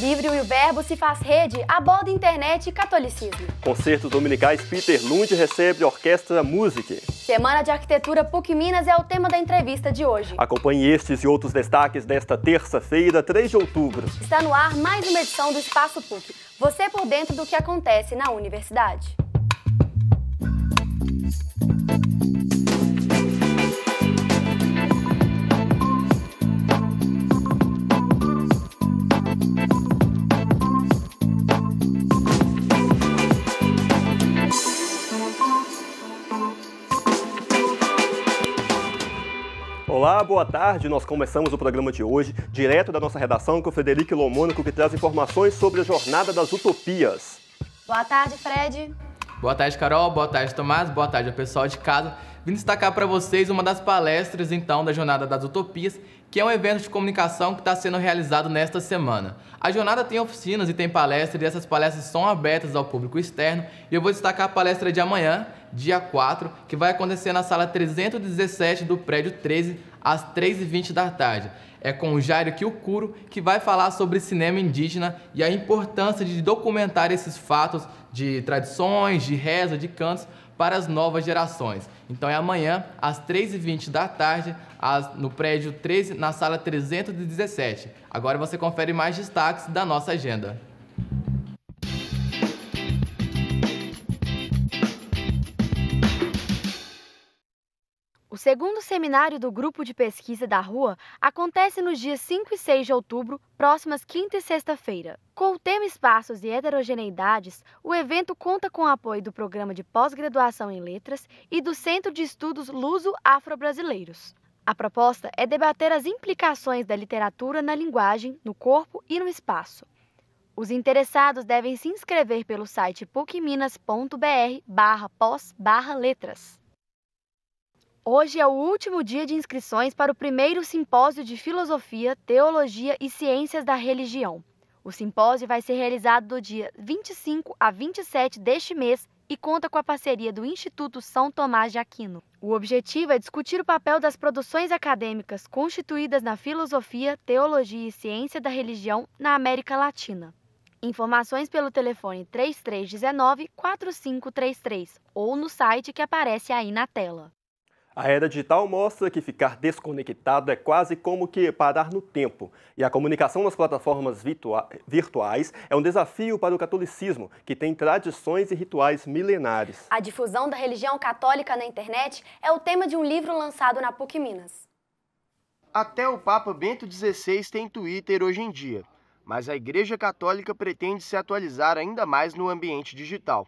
Livro e o Verbo se faz rede, aborda internet e catolicismo. Concertos dominicais Peter Lund recebe Orquestra Music. Semana de Arquitetura PUC Minas é o tema da entrevista de hoje. Acompanhe estes e outros destaques desta terça-feira, 3 de outubro. Está no ar mais uma edição do Espaço PUC. Você por dentro do que acontece na universidade. Olá, boa tarde. Nós começamos o programa de hoje, direto da nossa redação, com o Frederico Lomônico, que traz informações sobre a Jornada das Utopias. Boa tarde, Fred. Boa tarde, Carol. Boa tarde, Tomás. Boa tarde ao pessoal de casa. Vim destacar para vocês uma das palestras, então, da Jornada das Utopias, que é um evento de comunicação que está sendo realizado nesta semana. A jornada tem oficinas e tem palestras, e essas palestras são abertas ao público externo. E eu vou destacar a palestra de amanhã, dia 4, que vai acontecer na sala 317 do prédio 13, às 3h20 da tarde. É com o Jairo Kiukuro, que vai falar sobre cinema indígena e a importância de documentar esses fatos de tradições, de reza, de cantos para as novas gerações. Então é amanhã, às 3h20 da tarde, no prédio 13, na sala 317. Agora você confere mais destaques da nossa agenda. O segundo seminário do Grupo de Pesquisa da Rua acontece nos dias 5 e 6 de outubro, próximas quinta e sexta-feira. Com o tema Espaços e Heterogeneidades, o evento conta com o apoio do Programa de Pós-Graduação em Letras e do Centro de Estudos Luso-Afro-Brasileiros. A proposta é debater as implicações da literatura na linguagem, no corpo e no espaço. Os interessados devem se inscrever pelo site pucminas.br/pós/letras. Hoje é o último dia de inscrições para o primeiro simpósio de Filosofia, Teologia e Ciências da Religião. O simpósio vai ser realizado do dia 25 a 27 deste mês e conta com a parceria do Instituto São Tomás de Aquino. O objetivo é discutir o papel das produções acadêmicas constituídas na filosofia, teologia e ciência da religião na América Latina. Informações pelo telefone 3319-4533 ou no site que aparece aí na tela. A era digital mostra que ficar desconectado é quase como que parar no tempo. E a comunicação nas plataformas virtuais é um desafio para o catolicismo, que tem tradições e rituais milenares. A difusão da religião católica na internet é o tema de um livro lançado na PUC Minas. Até o Papa Bento XVI tem Twitter hoje em dia, mas a Igreja Católica pretende se atualizar ainda mais no ambiente digital.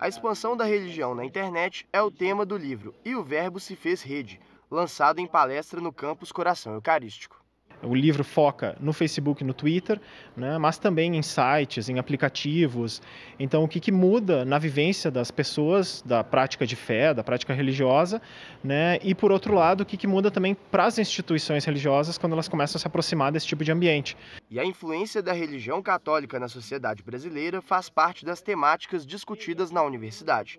A expansão da religião na internet é o tema do livro E o Verbo se fez rede, lançado em palestra no campus Coração Eucarístico. O livro foca no Facebook e no Twitter, né, mas também em sites, em aplicativos. Então, o que muda na vivência das pessoas, da prática de fé, da prática religiosa, né, e, por outro lado, o que muda também para as instituições religiosas quando elas começam a se aproximar desse tipo de ambiente. E a influência da religião católica na sociedade brasileira faz parte das temáticas discutidas na universidade.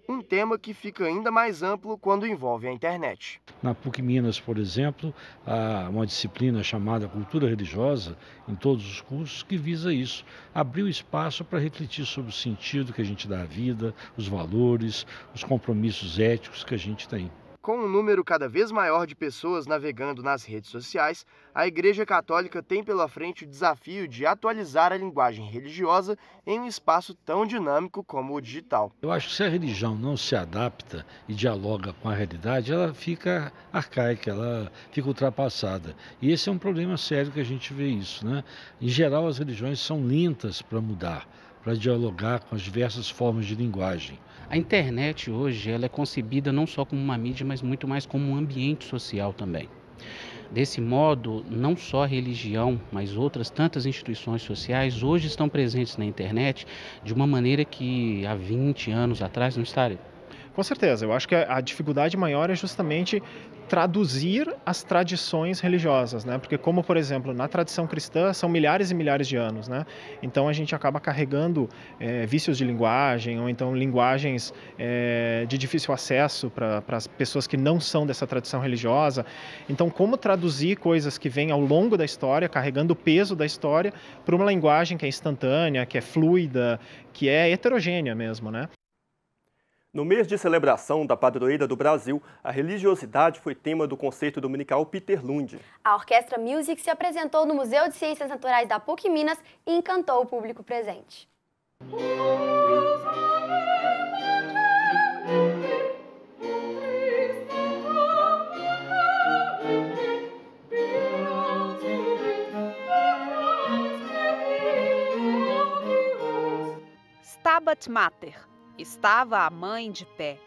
Um tema que fica ainda mais amplo quando envolve a internet. Na PUC Minas, por exemplo, há uma disciplina chamada Cultura Religiosa, em todos os cursos, que visa isso. Abrir o espaço para refletir sobre o sentido que a gente dá à vida, os valores, os compromissos éticos que a gente tem. Com um número cada vez maior de pessoas navegando nas redes sociais, a Igreja Católica tem pela frente o desafio de atualizar a linguagem religiosa em um espaço tão dinâmico como o digital. Eu acho que se a religião não se adapta e dialoga com a realidade, ela fica arcaica, ela fica ultrapassada. E esse é um problema sério que a gente vê isso, né? Em geral, as religiões são lentas para mudar, para dialogar com as diversas formas de linguagem. A internet hoje ela é concebida não só como uma mídia, mas muito mais como um ambiente social também. Desse modo, não só a religião, mas outras tantas instituições sociais hoje estão presentes na internet de uma maneira que há 20 anos atrás não estaria. Com certeza, eu acho que a dificuldade maior é justamente traduzir as tradições religiosas, né? Porque como, por exemplo, na tradição cristã são milhares e milhares de anos, né? Então a gente acaba carregando vícios de linguagem ou então linguagens de difícil acesso para as pessoas que não são dessa tradição religiosa. Então como traduzir coisas que vêm ao longo da história, carregando o peso da história, para uma linguagem que é instantânea, que é fluida, que é heterogênea mesmo, né? No mês de celebração da padroeira do Brasil, a religiosidade foi tema do concerto dominical Peter Lund. A Orquestra Music se apresentou no Museu de Ciências Naturais da PUC Minas e encantou o público presente. Stabat Mater. Estava a mãe de pé.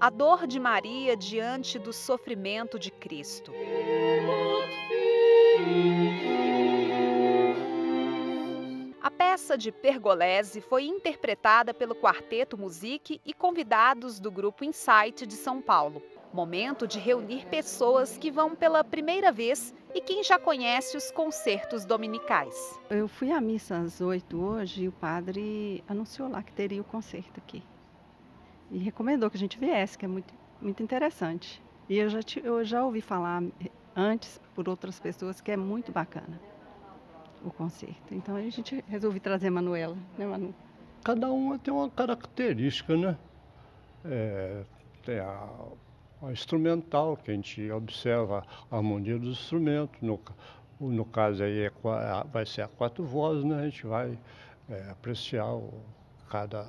A dor de Maria diante do sofrimento de Cristo. A peça de Pergolesi foi interpretada pelo Quarteto Music e convidados do Grupo Insight de São Paulo. Momento de reunir pessoas que vão pela primeira vez e quem já conhece os concertos dominicais. Eu fui à missa às 8 hoje e o padre anunciou lá que teria o concerto aqui. E recomendou que a gente viesse, que é muito interessante. E eu já ouvi falar antes por outras pessoas que é muito bacana o concerto. Então a gente resolveu trazer a Manuela, né, Manu? Cada uma tem uma característica, né? Tem a instrumental, que a gente observa a harmonia dos instrumentos. No caso aí vai ser a 4 vozes, né? A gente vai apreciar cada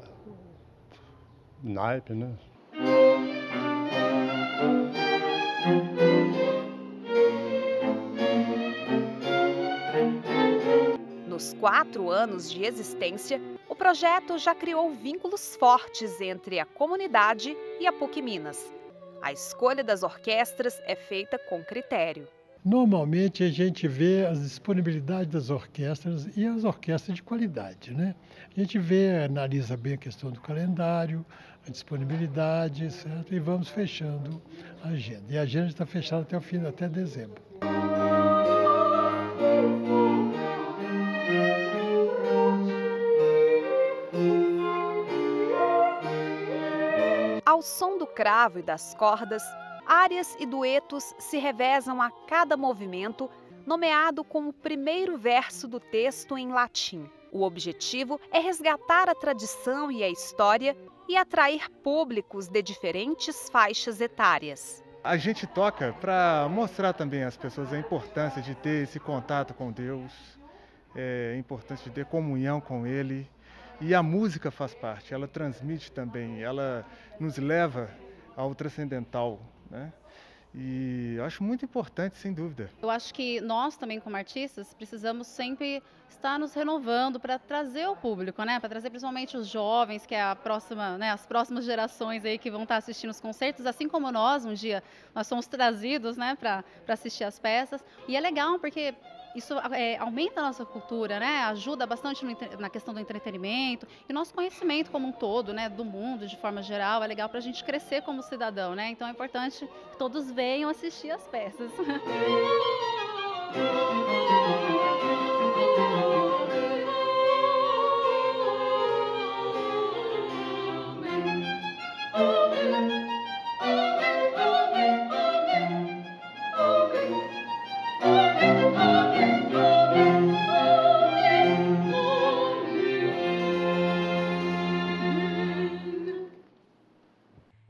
naipe, né? Nos 4 anos de existência, o projeto já criou vínculos fortes entre a comunidade e a PUC Minas. A escolha das orquestras é feita com critério. Normalmente a gente vê as disponibilidades das orquestras e as orquestras de qualidade, né? A gente analisa bem a questão do calendário, a disponibilidade, certo? E vamos fechando a agenda. E a agenda está fechada até dezembro. Ao som do cravo e das cordas, áreas e duetos se revezam a cada movimento, nomeado como o primeiro verso do texto em latim. O objetivo é resgatar a tradição e a história e atrair públicos de diferentes faixas etárias. A gente toca para mostrar também às pessoas a importância de ter esse contato com Deus, a importância de ter comunhão com Ele. E a música faz parte, ela transmite também, ela nos leva ao transcendental, né? E eu acho muito importante, sem dúvida. Eu acho que nós também, como artistas, precisamos sempre estar nos renovando para trazer o público, né? Para trazer principalmente os jovens, que é a próxima, né? As próximas gerações aí que vão estar assistindo os concertos, assim como nós, um dia nós somos trazidos, né? Para assistir as peças. E é legal porque isso aumenta a nossa cultura, né? Ajuda bastante na questão do entretenimento e nosso conhecimento como um todo, né? Do mundo, de forma geral, é legal para a gente crescer como cidadão, né? Então é importante que todos venham assistir as peças.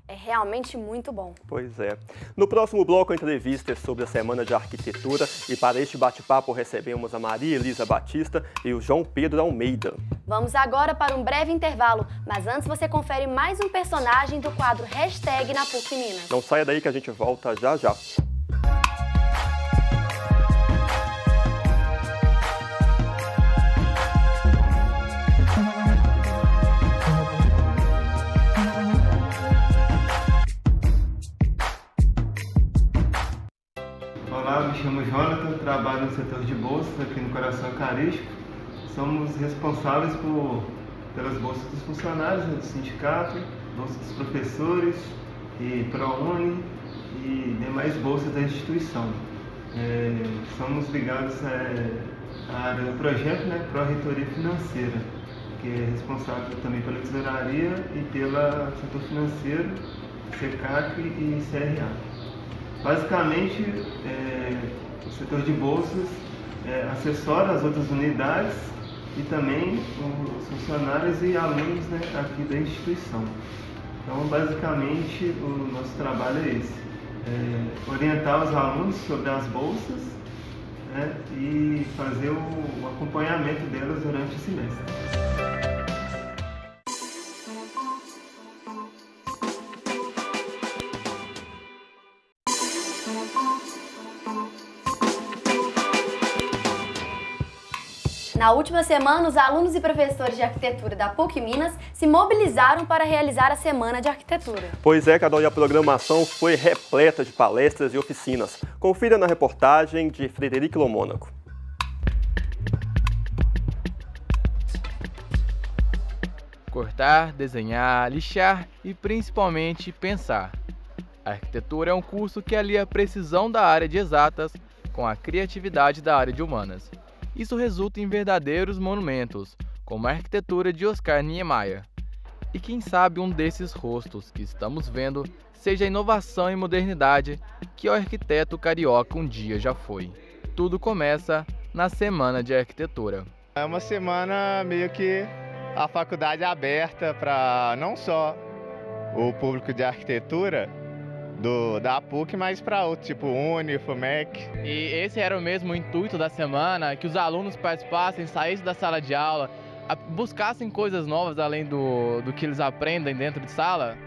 Realmente muito bom. Pois é. No próximo bloco, a entrevista é sobre a Semana de Arquitetura e para este bate-papo recebemos a Maria Elisa Batista e o João Pedro Almeida. Vamos agora para um breve intervalo, mas antes você confere mais um personagem do quadro Hashtag na PUC Minas. Não saia daí que a gente volta já já. Olá, me chamo Jonathan, trabalho no setor de bolsas aqui no Coração Eucarístico. Somos responsáveis pelas bolsas dos funcionários, né, do sindicato bolsa dos professores e ProUni e demais bolsas da instituição. Somos ligados à área do projeto, né, Pró-Reitoria Financeira, que é responsável também pela tesouraria e pelo setor financeiro, SECAC e CRA. Basicamente, o setor de bolsas assessora as outras unidades e também os funcionários e alunos, né, aqui da instituição. Então, basicamente, o nosso trabalho é esse: orientar os alunos sobre as bolsas, né, e fazer o acompanhamento delas durante o semestre. Na última semana, os alunos e professores de arquitetura da PUC Minas se mobilizaram para realizar a Semana de Arquitetura. Pois é, Carol, e a programação foi repleta de palestras e oficinas. Confira na reportagem de Frederico Lomônaco. Cortar, desenhar, lixar e principalmente pensar. A arquitetura é um curso que alia a precisão da área de exatas com a criatividade da área de humanas. Isso resulta em verdadeiros monumentos, como a arquitetura de Oscar Niemeyer. E quem sabe um desses rostos que estamos vendo seja a inovação e modernidade que o arquiteto carioca um dia já foi. Tudo começa na Semana de Arquitetura. É uma semana meio que a faculdade aberta para não só o público de arquitetura da PUC, mas para outro, tipo Uni, FUMEC. E esse era o mesmo intuito da semana, que os alunos participassem, saíssem da sala de aula, buscassem coisas novas além do que eles aprendem dentro de sala?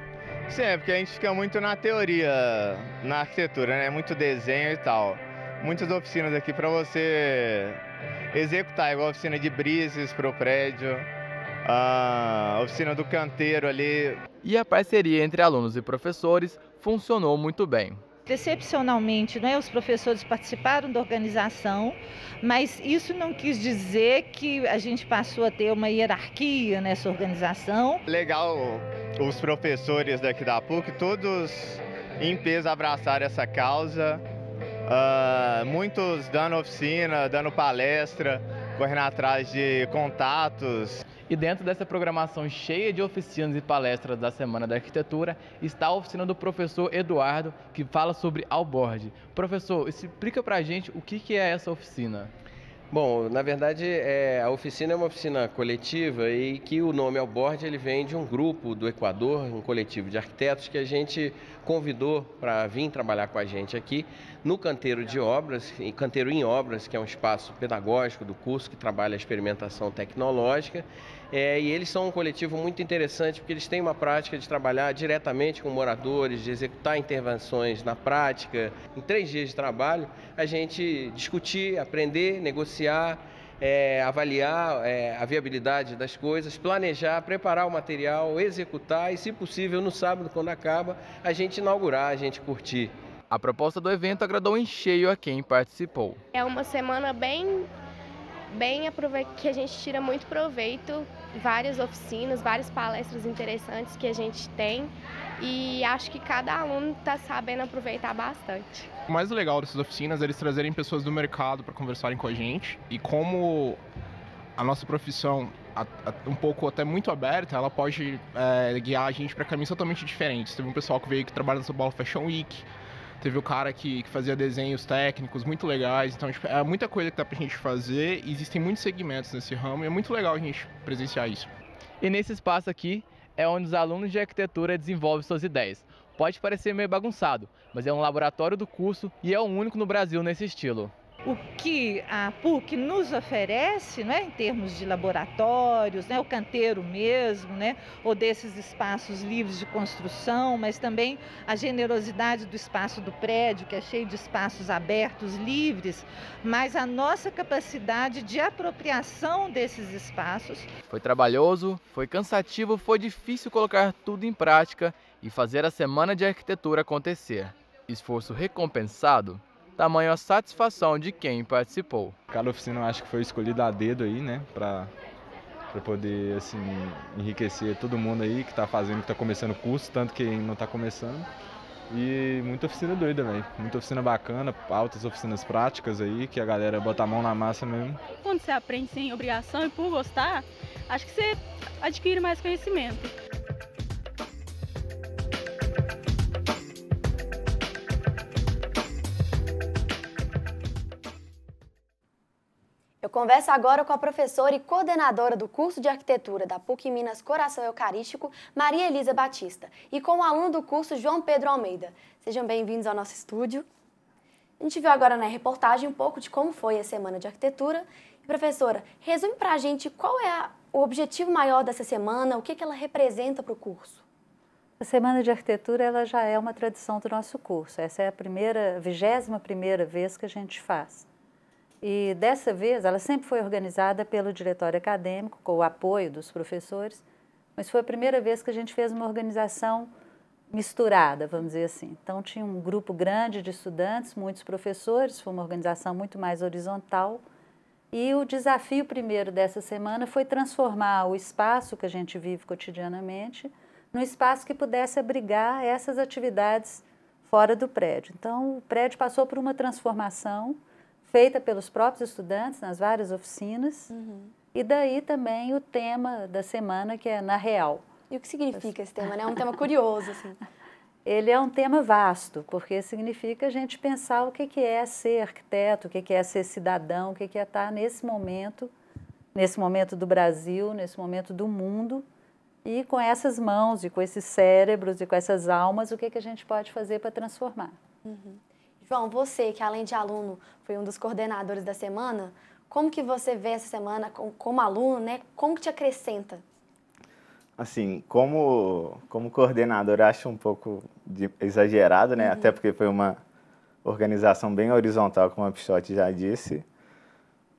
Sim, é porque a gente fica muito na teoria, na arquitetura, né? Muito desenho e tal. Muitas oficinas aqui para você executar, igual a oficina de brises para o prédio, a oficina do canteiro ali. E a parceria entre alunos e professores funcionou muito bem. Excepcionalmente, né, os professores participaram da organização, mas isso não quis dizer que a gente passou a ter uma hierarquia nessa organização. Legal os professores daqui da PUC, todos em peso abraçaram essa causa, muitos dando oficina, dando palestra, correndo atrás de contatos. E dentro dessa programação cheia de oficinas e palestras da Semana da Arquitetura está a oficina do professor Eduardo, que fala sobre Alborg. Professor, explica pra gente o que é essa oficina. Bom, na verdade, a oficina é uma oficina coletiva e que o nome Alborg ele vem de um grupo do Equador, um coletivo de arquitetos que a gente convidou para vir trabalhar com a gente aqui no Canteiro de Obras, Canteiro em Obras, que é um espaço pedagógico do curso que trabalha a experimentação tecnológica. E eles são um coletivo muito interessante porque eles têm uma prática de trabalhar diretamente com moradores, de executar intervenções na prática. Em 3 dias de trabalho, a gente discutir, aprender, negociar, avaliar a viabilidade das coisas, planejar, preparar o material, executar e, se possível, no sábado, quando acaba, a gente inaugurar, a gente curtir. A proposta do evento agradou em cheio a quem participou. É uma semana bem que a gente tira muito proveito, várias oficinas, várias palestras interessantes que a gente tem e acho que cada aluno está sabendo aproveitar bastante. O mais legal dessas oficinas é eles trazerem pessoas do mercado para conversarem com a gente e como a nossa profissão um pouco até muito aberta, ela pode guiar a gente para caminhos totalmente diferentes. Teve um pessoal que veio que trabalha no São Paulo Fashion Week, teve o cara que fazia desenhos técnicos muito legais, então tipo, é muita coisa que dá pra gente fazer, e existem muitos segmentos nesse ramo e é muito legal a gente presenciar isso. E nesse espaço aqui é onde os alunos de arquitetura desenvolvem suas ideias. Pode parecer meio bagunçado, mas é um laboratório do curso e é o único no Brasil nesse estilo. O que a PUC nos oferece, né, em termos de laboratórios, né, o canteiro mesmo, né, ou desses espaços livres de construção, mas também a generosidade do espaço do prédio, que é cheio de espaços abertos, livres, mas a nossa capacidade de apropriação desses espaços. Foi trabalhoso, foi cansativo, foi difícil colocar tudo em prática e fazer a Semana de Arquitetura acontecer. Esforço recompensado? Tamanho a satisfação de quem participou. Cada oficina eu acho que foi escolhida a dedo aí, né, para para poder assim, enriquecer todo mundo aí que está fazendo, que está começando o curso, tanto quem não está começando. E muita oficina doida, velho. Muita oficina bacana, altas oficinas práticas aí, que a galera bota a mão na massa mesmo. Quando você aprende sem obrigação e por gostar, acho que você adquire mais conhecimento. Eu converso agora com a professora e coordenadora do curso de arquitetura da PUC Minas Coração Eucarístico, Maria Elisa Batista, e com o aluno do curso João Pedro Almeida. Sejam bem-vindos ao nosso estúdio. A gente viu agora na reportagem um pouco de como foi a Semana de Arquitetura. E, professora, resume para a gente qual é o objetivo maior dessa semana, o que ela representa para o curso. A Semana de Arquitetura ela já é uma tradição do nosso curso. Essa é a 21ª vez que a gente faz. E dessa vez, ela sempre foi organizada pelo diretório acadêmico, com o apoio dos professores, mas foi a primeira vez que a gente fez uma organização misturada, vamos dizer assim. Então, tinha um grupo grande de estudantes, muitos professores, foi uma organização muito mais horizontal. E o desafio primeiro dessa semana foi transformar o espaço que a gente vive cotidianamente num espaço que pudesse abrigar essas atividades fora do prédio. Então, o prédio passou por uma transformação feita pelos próprios estudantes nas várias oficinas, e daí também o tema da semana, que é Na Real. E o que significa esse tema, né? É um tema curioso, assim. Ele é um tema vasto, porque significa a gente pensar o que é ser arquiteto, o que é ser cidadão, o que é estar nesse momento do Brasil, nesse momento do mundo, e com essas mãos, e com esses cérebros, e com essas almas, o que a gente pode fazer para transformar. João, você que além de aluno foi um dos coordenadores da semana, como que você vê essa semana como aluno, né? Como que te acrescenta? Assim, como coordenador, acho um pouco exagerado, né? Até porque foi uma organização bem horizontal, como a Pichote já disse.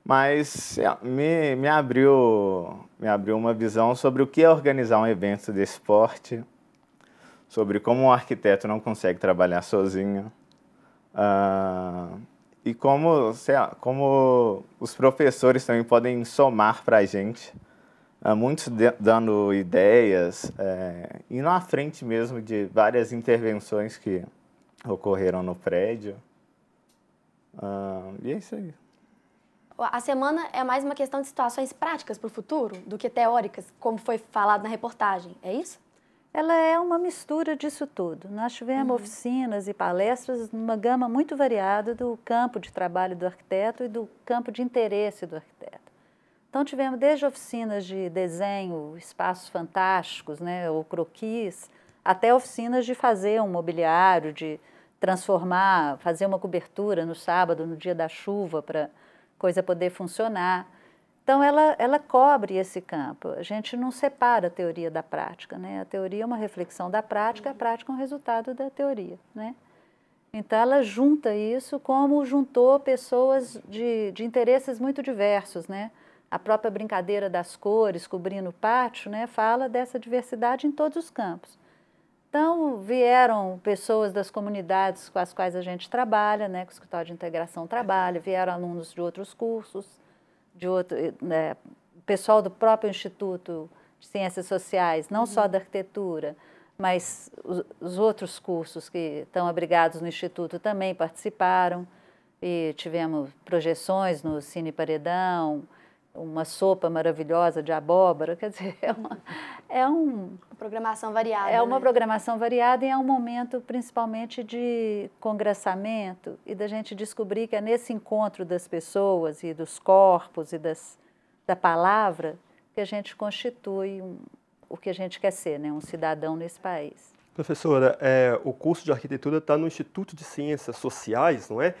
Mas me abriu uma visão sobre o que é organizar um evento de esporte, sobre como um arquiteto não consegue trabalhar sozinho. E como os professores também podem somar para a gente, muitos dando ideias, indo à frente mesmo de várias intervenções que ocorreram no prédio. E é isso aí. A semana é mais uma questão de situações práticas para o futuro do que teóricas, como foi falado na reportagem, é isso? Ela é uma mistura disso tudo. Nós tivemos oficinas e palestras numa gama muito variada do campo de trabalho do arquiteto e do campo de interesse do arquiteto. Então, tivemos desde oficinas de desenho, espaços fantásticos, né, ou croquis, até oficinas de fazer um mobiliário, de transformar, fazer uma cobertura no sábado, no dia da chuva, para a coisa poder funcionar. Então, ela cobre esse campo. A gente não separa a teoria da prática, né? A teoria é uma reflexão da prática, a prática é um resultado da teoria, né? Então, ela junta isso como juntou pessoas de interesses muito diversos, né? A própria brincadeira das cores, cobrindo o pátio, né? Fala dessa diversidade em todos os campos. Então, vieram pessoas das comunidades com as quais a gente trabalha, né? Que o Escritório de Integração trabalha, vieram alunos de outros cursos, pessoal do próprio Instituto de Ciências Sociais, não só da arquitetura, mas os outros cursos que estão abrigados no Instituto também participaram, e tivemos projeções no Cine Paredão, uma sopa maravilhosa de abóbora, quer dizer, uma programação variada. É uma programação variada e é um momento principalmente de congressamento e da gente descobrir que é nesse encontro das pessoas e dos corpos e da palavra que a gente constitui o que a gente quer ser, né? Um cidadão nesse país. Professora, o curso de arquitetura está no Instituto de Ciências Sociais, não é?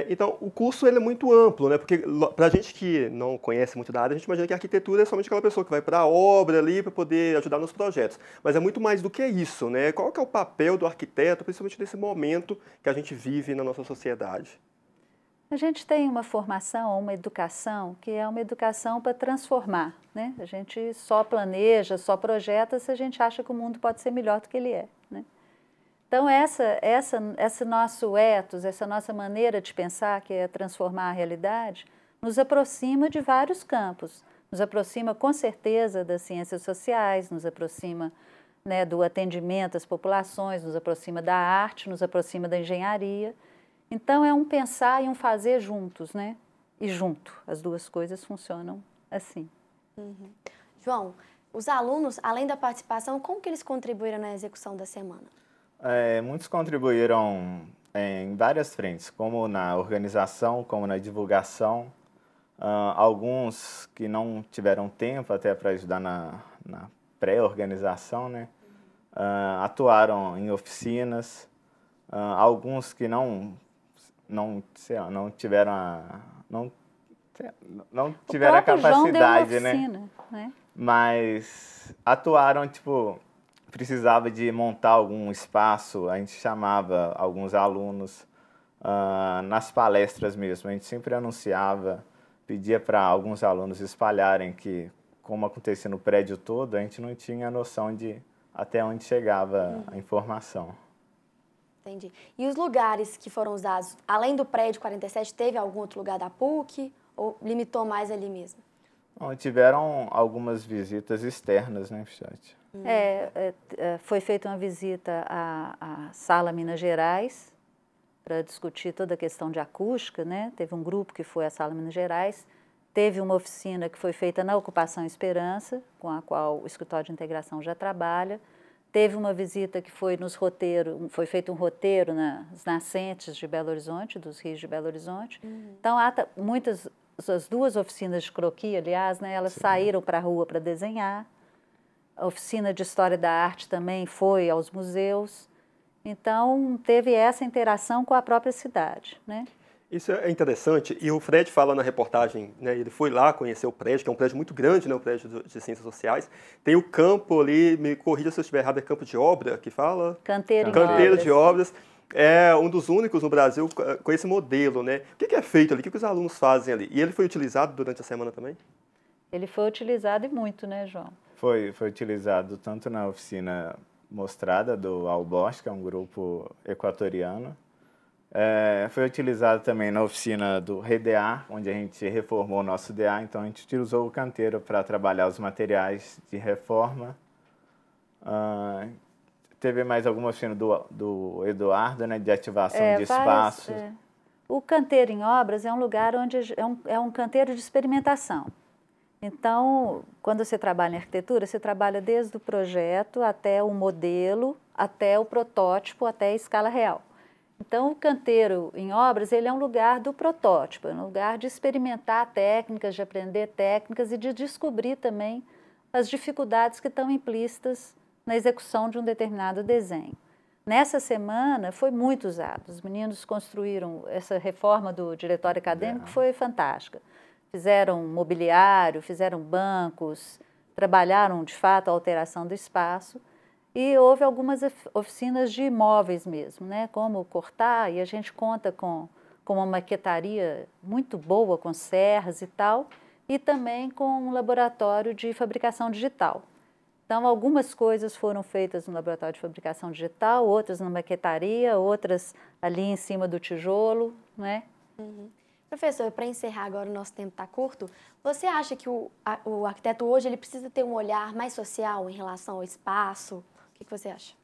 Então, o curso ele é muito amplo, né? Porque para a gente que não conhece muito da área, a gente imagina que a arquitetura é somente aquela pessoa que vai para a obra ali para poder ajudar nos projetos. Mas é muito mais do que isso, né? Qual que é o papel do arquiteto, principalmente nesse momento que a gente vive na nossa sociedade? A gente tem uma formação, uma educação, que é uma educação para transformar, né? A gente só planeja, só projeta se a gente acha que o mundo pode ser melhor do que ele é, né? Então, esse nosso ethos, essa nossa maneira de pensar, que é transformar a realidade, nos aproxima de vários campos. nos aproxima com certeza das ciências sociais, nos aproxima, né, do atendimento às populações, nos aproxima da arte, nos aproxima da engenharia. Então é um pensar e um fazer juntos, né? E junto, as duas coisas funcionam assim. João, os alunos, além da participação, como que eles contribuíram na execução da semana? Muitos contribuíram em várias frentes, como na organização, como na divulgação. Alguns que não tiveram tempo até para ajudar na pré-organização, né? Atuaram em oficinas. Alguns que não tiveram a capacidade, oficina, né? Mas atuaram, tipo, precisava de montar algum espaço, a gente chamava alguns alunos nas palestras mesmo, a gente sempre anunciava, pedia para alguns alunos espalharem que, como acontecia no prédio todo, a gente não tinha noção de até onde chegava a informação. Entendi. E os lugares que foram usados, além do prédio 47, teve algum outro lugar da PUC ou limitou mais ali mesmo? Bom, tiveram algumas visitas externas, né, Pichote? Foi feita uma visita à Sala Minas Gerais para discutir toda a questão de acústica, né? Teve um grupo que foi à Sala Minas Gerais, teve uma oficina que foi feita na Ocupação Esperança, com a qual o Escritório de Integração já trabalha. Teve uma visita que foi foi feito um roteiro nas nascentes de Belo Horizonte, dos rios de Belo Horizonte. Então, as duas oficinas de croquis, aliás, né, elas saíram para a rua para desenhar. A oficina de História da Arte também foi aos museus. Então, teve essa interação com a própria cidade, né? Isso é interessante, e o Fred fala na reportagem, né, ele foi lá conhecer o prédio, que é um prédio muito grande, né, o prédio de Ciências Sociais. Tem o campo ali, me corrija se eu estiver errado, é campo de obra, que fala? Canteiro de obras. É um dos únicos no Brasil com esse modelo, né? O que é feito ali? O que os alunos fazem ali? E ele foi utilizado durante a semana também? Ele foi utilizado e muito, né, João? Foi utilizado tanto na oficina mostrada do Alborz, que é um grupo equatoriano. Foi utilizado também na oficina do REDEA, onde a gente reformou o nosso DA, então a gente utilizou o canteiro para trabalhar os materiais de reforma. Teve mais alguma oficina do Eduardo, né, de ativação de espaços. O canteiro em obras é um lugar onde é um canteiro de experimentação. Então, quando você trabalha em arquitetura, você trabalha desde o projeto até o modelo, até o protótipo, até a escala real. Então, o canteiro em obras, ele é um lugar do protótipo, é um lugar de experimentar técnicas, de aprender técnicas e de descobrir também as dificuldades que estão implícitas na execução de um determinado desenho. Nessa semana, foi muito usado. Os meninos construíram essa reforma do diretório acadêmico, foi fantástica. Fizeram mobiliário, fizeram bancos, trabalharam, de fato, a alteração do espaço. E houve algumas oficinas de imóveis mesmo, né? Como cortar, e a gente conta com uma maquetaria muito boa, com serras e tal, e também com um laboratório de fabricação digital. Então, algumas coisas foram feitas no laboratório de fabricação digital, outras na maquetaria, outras ali em cima do tijolo, né? Professor, para encerrar agora, o nosso tempo está curto, você acha que o arquiteto hoje ele precisa ter um olhar mais social em relação ao espaço? O que você acha?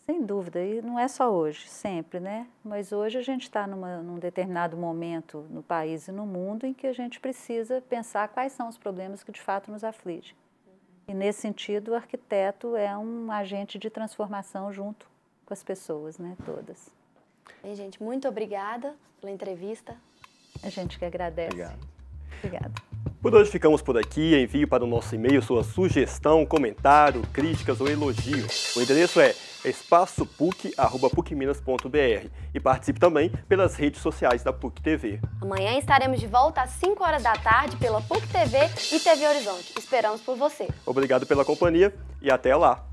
Sem dúvida, e não é só hoje, sempre, né? Mas hoje a gente está num determinado momento no país e no mundo em que a gente precisa pensar quais são os problemas que de fato nos afligem. E nesse sentido, o arquiteto é um agente de transformação junto com as pessoas, né? Todas. Bem, gente, muito obrigada pela entrevista. A gente que agradece. Obrigada. Por hoje ficamos por aqui. Envie para o nosso e-mail sua sugestão, comentário, críticas ou elogio. O endereço é espaçopuc@pucminas.br e participe também pelas redes sociais da PUC TV. Amanhã estaremos de volta às 5 horas da tarde pela PUC TV e TV Horizonte. Esperamos por você. Obrigado pela companhia e até lá.